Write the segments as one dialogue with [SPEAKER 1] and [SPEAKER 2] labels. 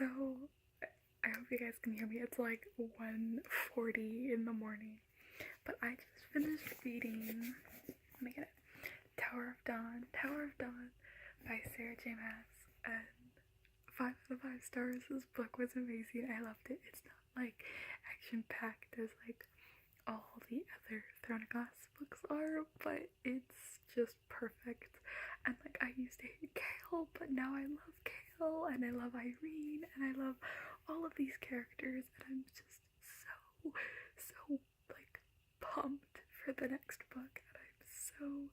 [SPEAKER 1] So, I hope you guys can hear me. It's like 1:40 in the morning. But I just finished reading, let me get it, Tower of Dawn by Sarah J. Maas. And 5 out of 5 stars. This book was amazing. I loved it. It's not like action-packed as like all the other Throne of Glass books are, but it's just perfect. And like, I used to hate Kale, but now I love Kale, and I love Irene, and I love all of these characters, and I'm just so like pumped for the next book, and I'm so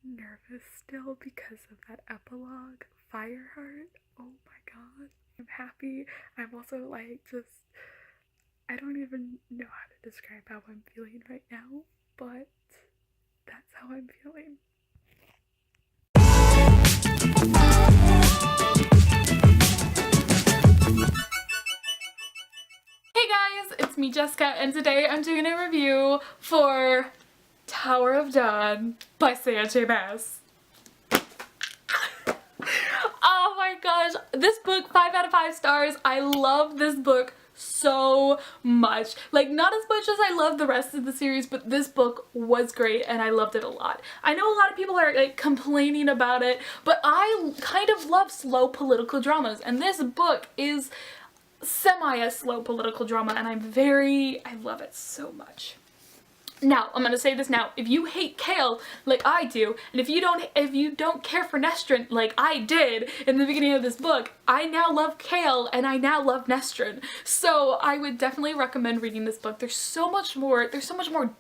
[SPEAKER 1] nervous still because of that epilogue, Fireheart. Oh my god. I'm happy. I'm also like I don't even know how to describe how I'm feeling right now, but that's how I'm feeling. Hey guys, it's me Jessica, and today I'm doing a review for Tower of Dawn by Sarah J. Maas. Oh my gosh, this book, 5 out of 5 stars. I love this book so much. Like, not as much as I love the rest of the series, but this book was great and I loved it a lot. I know a lot of people are like complaining about it, but I kind of love slow political dramas, and this book is semi a slow political drama, and I love it so much. Now, I'm gonna say this now, if you hate Kale like I do, and if you don't care for Nestrin like I did in the beginning of this book, I now love Kale and I now love Nestrin. So I would definitely recommend reading this book. There's so much more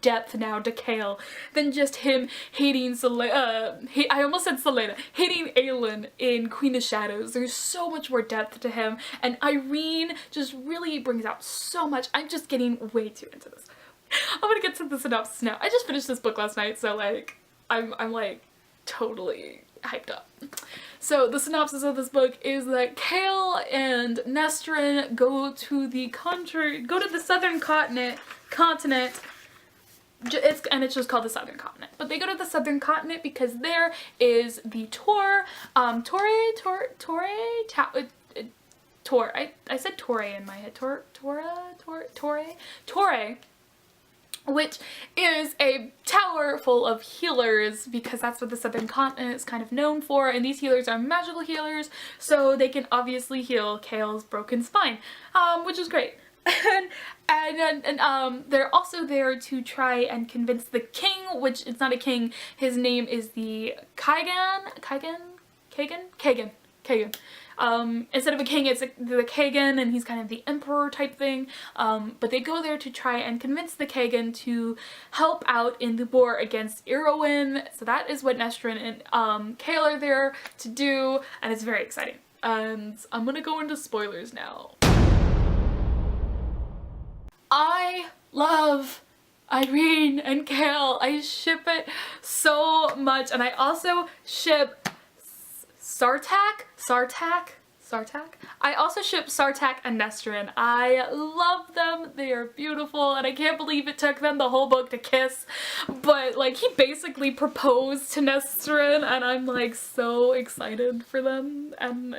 [SPEAKER 1] depth now to Kale than just him hating I almost said Selena, hating Aelin in Queen of Shadows. There's so much more depth to him, and Irene just really brings out so much. I'm just getting way too into this. I'm gonna get to the synopsis now. I just finished this book last night, so like, I'm like totally hyped up. So the synopsis of this book is that Kale and Nestrin go to the southern continent, it's just called the Southern Continent. But they go to the Southern Continent because there is the Tor, I said Torre in my head, Torre, which is a tower full of healers, because that's what the Southern Continent is kind of known for, and these healers are magical healers, so they can obviously heal Kale's broken spine, which is great. and they're also there to try and convince the king, which it's not a king, his name is the Kagan. Instead of a king, it's the Kagan, and he's kind of the emperor type thing. But they go there to try and convince the Kagan to help out in the war against Irwin. So that is what Nestrin and Kale are there to do, and it's very exciting. And I'm gonna go into spoilers now. I love Irene and Kale. I ship it so much, and I also ship Sartaq? I also ship Sartaq and Nestrin. I love them. They are beautiful, and I can't believe it took them the whole book to kiss. But like, he basically proposed to Nestrin, and I'm like so excited for them. And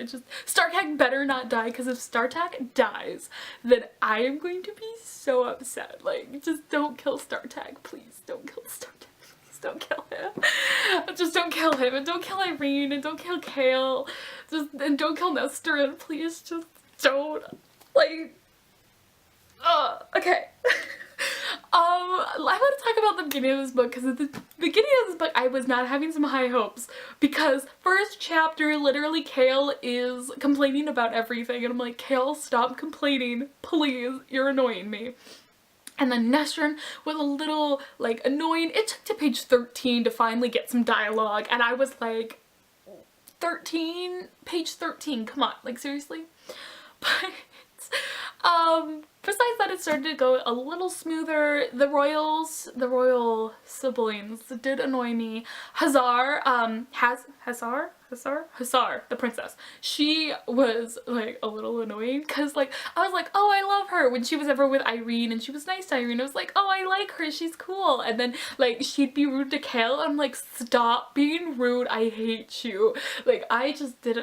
[SPEAKER 1] Sartaq better not die, because if Sartaq dies, then I am going to be so upset. Like, just don't kill Sartaq, please. Don't kill Sartaq. Don't kill him. Just don't kill him, and don't kill Irene, and don't kill Kale, and don't kill Nestrin, please. Just don't. Like, okay. I want to talk about the beginning of this book, because at the beginning of this book I was not having some high hopes, because first chapter, literally Kale is complaining about everything, and I'm like, Kale, stop complaining, please, you're annoying me. And then Nestrin was a little, like, annoying. It took to page 13 to finally get some dialogue, and I was like, 13? Page 13, come on, like, seriously? But, besides that, it started to go a little smoother. The royal siblings did annoy me. Hazar, the princess, she was like a little annoying, because like I was like, oh, I love her, when she was ever with Irene and she was nice to Irene. I was like, oh, I like her, she's cool. And then like she'd be rude to Kale, I'm like, stop being rude, I hate you. Like, I just did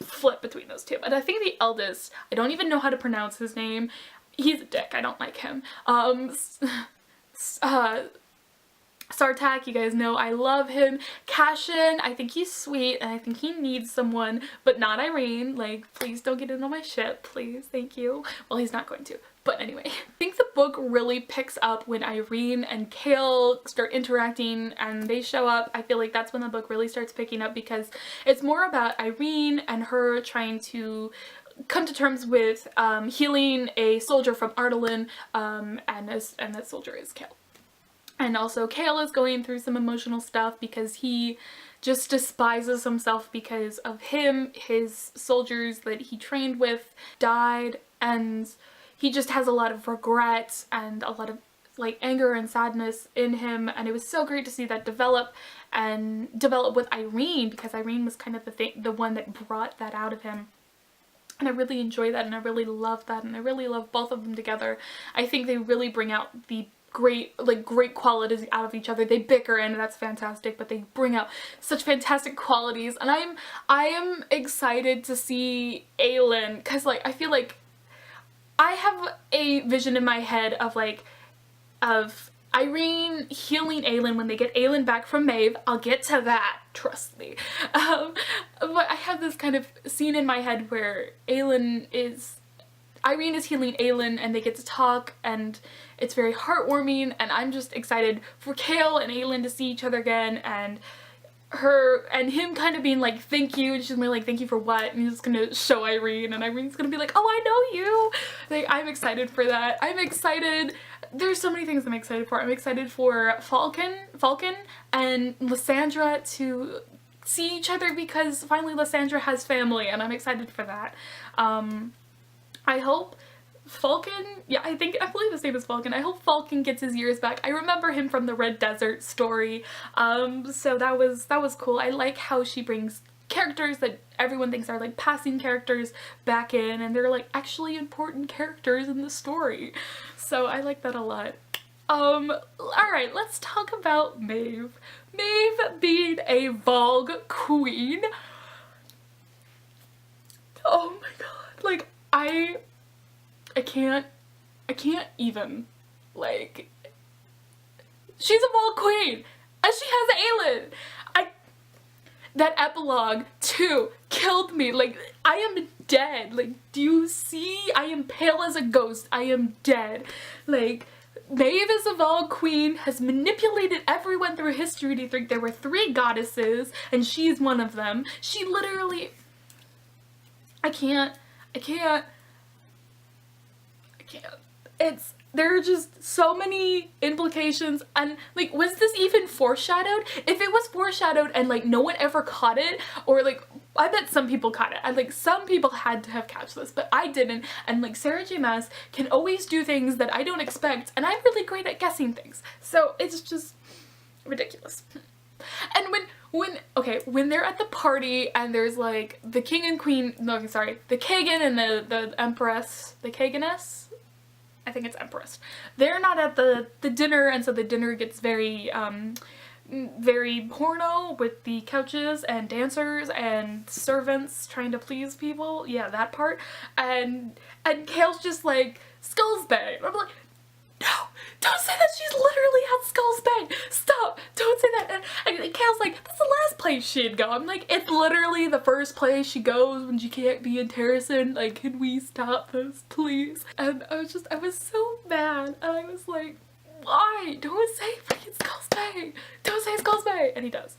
[SPEAKER 1] flip between those two. But I think the eldest, I don't even know how to pronounce his name. He's a dick. I don't like him. Sartak, you guys know I love him. Cashin, I think he's sweet and I think he needs someone, but not Irene. Like, please don't get into my ship, please, thank you. Well, he's not going to, but anyway. I think the book really picks up when Irene and Kale start interacting and they show up. I feel like that's when the book really starts picking up, because it's more about Irene and her trying to come to terms with healing a soldier from Ardalan, and that soldier is Kale. And also Kale is going through some emotional stuff because he just despises himself because of him. His soldiers that he trained with died, and he just has a lot of regret and a lot of like anger and sadness in him. And it was so great to see that develop with Irene, because Irene was kind of the one that brought that out of him. And I really enjoy that, and I really love that, and I really love both of them together. I think they really bring out the great qualities out of each other. They bicker and that's fantastic, but they bring out such fantastic qualities, and I am excited to see Aelin, because like I feel like I have a vision in my head of Irene healing Aelin when they get Aelin back from Maeve. I'll get to that, trust me. But I have this kind of scene in my head where Irene is healing Aelin and they get to talk, and it's very heartwarming, and I'm just excited for Kale and Aelin to see each other again, and her and him kind of being like, thank you, and she's gonna be like, thank you for what? And he's just gonna show Irene, and Irene's gonna be like, oh, I know you. Like, I'm excited for that. I'm excited. There's so many things I'm excited for. I'm excited for Falcon and Lysandra to see each other, because finally Lysandra has family, and I'm excited for that. I hope Falcon, yeah, I believe his name is Falcon. I hope Falcon gets his years back. I remember him from the Red Desert story, so that was cool. I like how she brings characters that everyone thinks are like passing characters back in, and they're like actually important characters in the story. So I like that a lot. Alright, let's talk about Maeve. Maeve being a Vogue queen. Oh my god, like I can't even, like, she's a Vogue queen and she has Aelin. That epilogue too killed me. Like, I am dead. Like, do you see? I am pale as a ghost. I am dead. Like, Maeve is a Vogue queen, has manipulated everyone through history to think there were 3 goddesses and she's one of them. She literally, I can't. There are just so many implications, and like, was this even foreshadowed? If it was foreshadowed and like no one ever caught it, or like, I bet some people caught it, and like some people had to have catch this, but I didn't, and like Sarah J Maas can always do things that I don't expect, and I'm really great at guessing things, so it's just ridiculous. And when they're at the party and there's like the king and queen, no, sorry, the Kagan and the empress, the Kaganess? I think it's empress. They're not at the dinner, and so the dinner gets very porno with the couches and dancers and servants trying to please people. Yeah, that part. And Kale's just like, Skulls Bay. And I'm like, no, don't say that. She's literally at Skulls Bay. Stop. Don't say that. And Kale's like, that's the last place she'd go. I'm like, it's literally the first place she goes when she can't be in Terracin. Like, can we stop this, please? And I was so mad. And I was like, why? Don't say freaking Skulls Bay. Don't say Skulls Bay. And he does.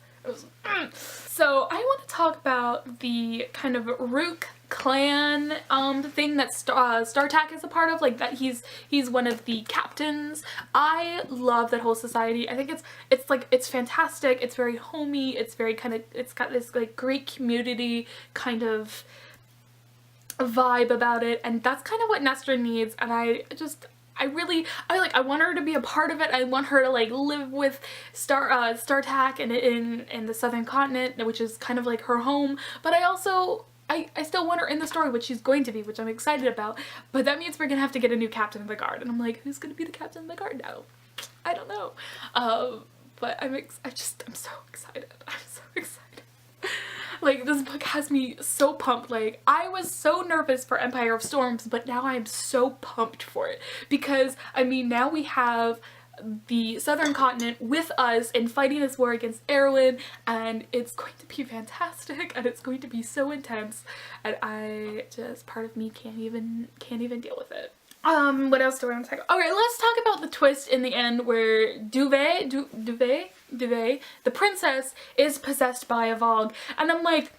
[SPEAKER 1] So I want to talk about the kind of Rook clan thing that Sartak is a part of, like that he's one of the captains. I love that whole society. I think it's fantastic. It's very homey. It's very kind of, it's got this like great community kind of vibe about it, and that's kind of what Nestor needs. And I want her to be a part of it. I want her to like live with Sartak in the southern continent, which is kind of like her home, but I still want her in the story, which she's going to be, which I'm excited about, but that means we're gonna have to get a new captain of the guard, and I'm like, who's gonna be the captain of the guard now? I don't know. But I'm so excited. I'm so excited. Like, this book has me so pumped. Like, I was so nervous for Empire of Storms, but now I'm so pumped for it. Because, I mean, now we have the southern continent with us and fighting this war against Erwin, and it's going to be fantastic, and it's going to be so intense, and I just, part of me can't even deal with it. What else do I want to talk about? Okay, let's talk about the twist in the end where Duvet, the princess, is possessed by a Vogue, and I'm like,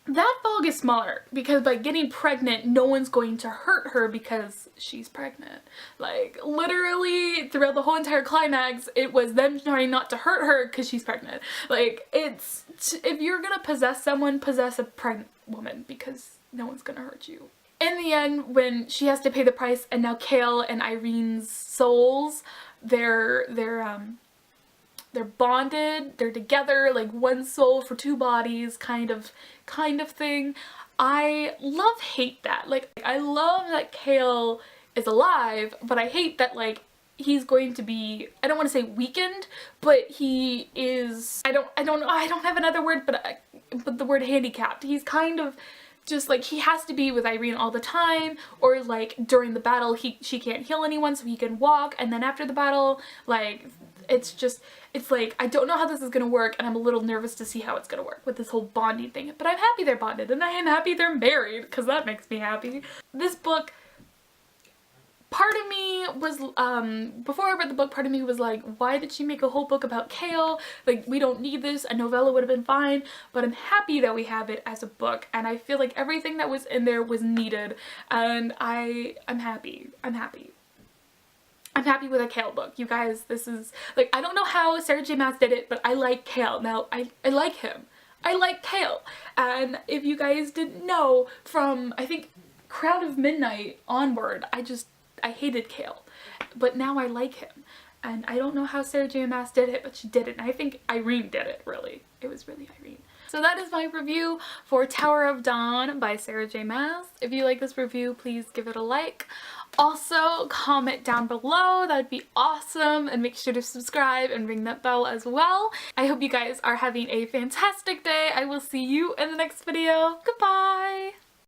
[SPEAKER 1] that Vogue is smaller because by getting pregnant, no one's going to hurt her because she's pregnant. Like, literally, throughout the whole entire climax, it was them trying not to hurt her because she's pregnant. Like, it's, if you're gonna possess someone, possess a pregnant woman because no one's gonna hurt you. In the end, when she has to pay the price, and now Kale and Irene's souls, they're bonded, they're together, like one soul for two bodies, kind of thing. I hate that. Like, I love that Kale is alive, but I hate that, like, he's going to be, I don't want to say weakened, but he is, I don't know, I don't have another word, but the word handicapped. He's kind of just like, he has to be with Irene all the time, or like during the battle she can't heal anyone so he can walk, and then after the battle, like, it's like, I don't know how this is gonna work, and I'm a little nervous to see how it's gonna work with this whole bonding thing, but I'm happy they're bonded, and I am happy they're married, because that makes me happy. This book, part of me was, before I read the book, part of me was like, why did she make a whole book about Kale? Like, we don't need this, a novella would have been fine, but I'm happy that we have it as a book, and I feel like everything that was in there was needed, and I'm happy. I'm happy with a Kale book. You guys, this is, like, I don't know how Sarah J Maas did it, but I like Kale. Now, I like him. I like Kale. And if you guys didn't know, from, I think, Crown of Midnight onward, I hated Kale. But now I like him. And I don't know how Sarah J Maas did it, but she did it. And I think Irene did it, really. It was really Irene. So that is my review for Tower of Dawn by Sarah J Maas. If you like this review, please give it a like. Also, comment down below, that would be awesome, and make sure to subscribe and ring that bell as well. I hope you guys are having a fantastic day. I will see you in the next video. Goodbye!